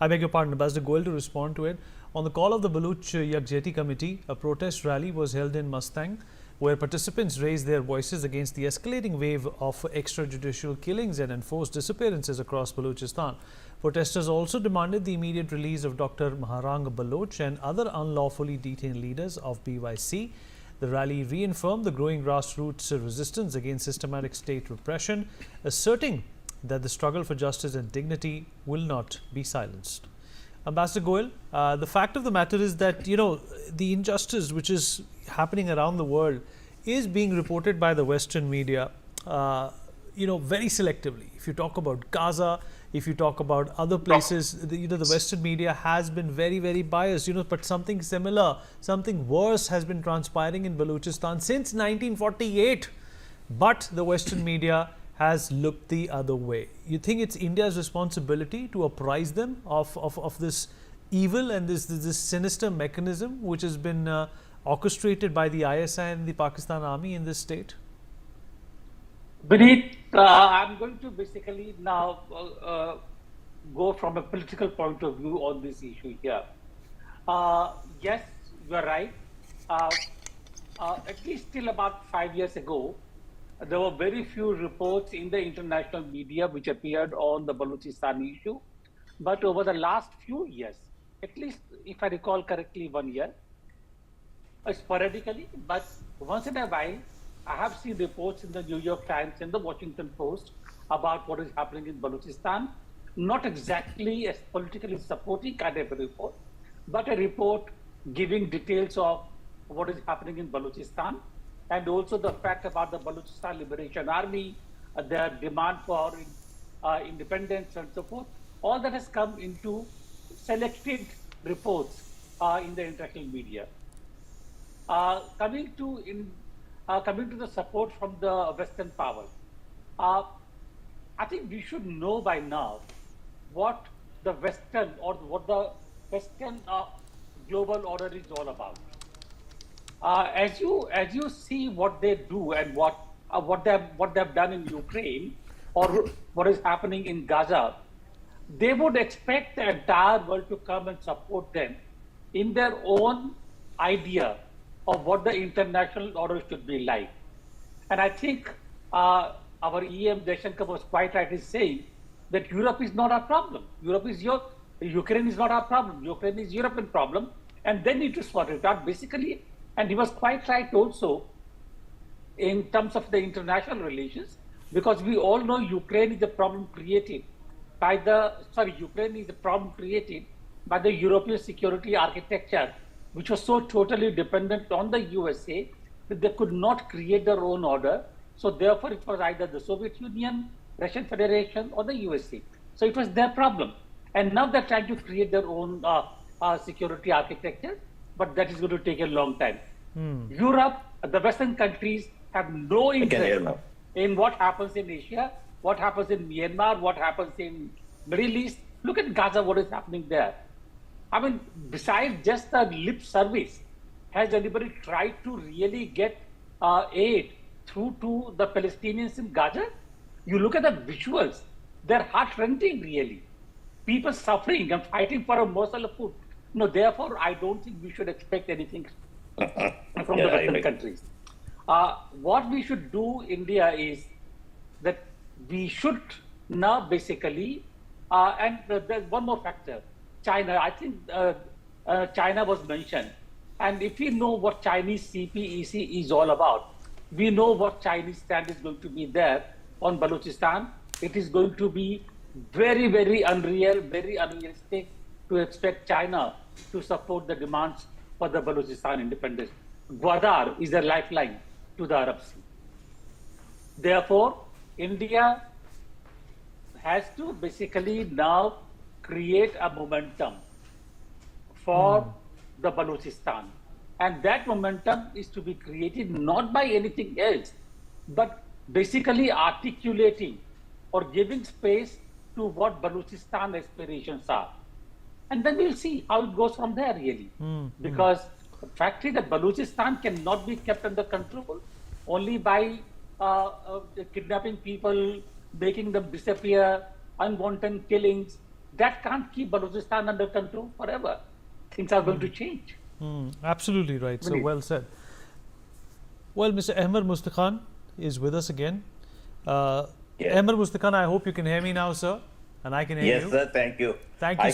I beg your pardon, Ambassador Goel, to respond to it. On the call of the Baloch Yakjehti Committee, a protest rally was held in Mastung, where participants raised their voices against the escalating wave of extrajudicial killings and enforced disappearances across Balochistan. Protesters also demanded the immediate release of Dr. Mahrang Baloch and other unlawfully detained leaders of BYC. The rally reaffirmed the growing grassroots resistance against systematic state repression, asserting that the struggle for justice and dignity will not be silenced. Ambassador Goel, the fact of the matter is that, the injustice which is happening around the world is being reported by the Western media, very selectively. If you talk about Gaza, if you talk about other places, the Western media has been very, very biased, but something similar, something worse has been transpiring in Balochistan since 1948. But the Western media has looked the other way. You think it's India's responsibility to apprise them of this evil and this sinister mechanism which has been orchestrated by the ISI and the Pakistan Army in this state? Vineet, I'm going to basically now go from a political point of view on this issue here. Yes, you are right. At least till about 5 years ago, there were very few reports in the international media which appeared on the Balochistan issue. But over the last few years, at least if I recall correctly, 1 year, sporadically, but once in a while, I have seen reports in the New York Times and the Washington Post about what is happening in Balochistan. Not exactly a politically supporting kind of a report, but a report giving details of what is happening in Balochistan, and also the fact about the Balochistan Liberation Army, their demand for independence and so forth. All that has come into selected reports in the international media. Coming to the support from the Western powers, I think we should know by now what the Western global order is all about. As you see what they do and what they have done in Ukraine, or what is happening in Gaza, they would expect the entire world to come and support them in their own idea of what the international order should be like. And I think our EM Jaishankar was quite right in saying that Europe is not our problem. Ukraine is not our problem. Ukraine is European problem, and they need to sort it out basically. And he was quite right also in terms of the international relations, because we all know Ukraine is a problem created by the European security architecture, which was so totally dependent on the USA that they could not create their own order. So therefore it was either the Soviet Union, Russian Federation, or the USA. So it was their problem. And now they're trying to create their own security architecture, but that is going to take a long time. Europe, the Western countries have no interest in what happens in Asia, what happens in Myanmar, what happens in Middle East. Look at Gaza, what is happening there. I mean, besides just the lip service, has anybody tried to really get aid through to the Palestinians in Gaza? You look at the visuals, they're heart-rending really. People suffering and fighting for a morsel of food. No, therefore, I don't think we should expect anything from the Western countries. What we should do, India, is that we should now basically, and there's one more factor, China. I think China was mentioned. And if we know what Chinese CPEC is all about, we know what Chinese stand is going to be there on Balochistan. It is going to be very, very unreal, very unrealistic to expect China to support the demands for the Balochistan independence. Gwadar is a lifeline to the Arab Sea. Therefore, India has to basically now create a momentum for the Balochistan. And that momentum is to be created not by anything else, but basically articulating or giving space to what Balochistan aspirations are. And then we'll see how it goes from there, really. Because the fact is that Balochistan cannot be kept under control only by kidnapping people, making them disappear, unwanted killings, that can't keep Balochistan under control forever. Things are going to change. Absolutely right. So well said. Well, Mr. Ahmed Mustakhan is with us again. Ahmed Mustakhan, I hope you can hear me now, sir, and I can hear you. Yes, sir. Thank you. Thank you.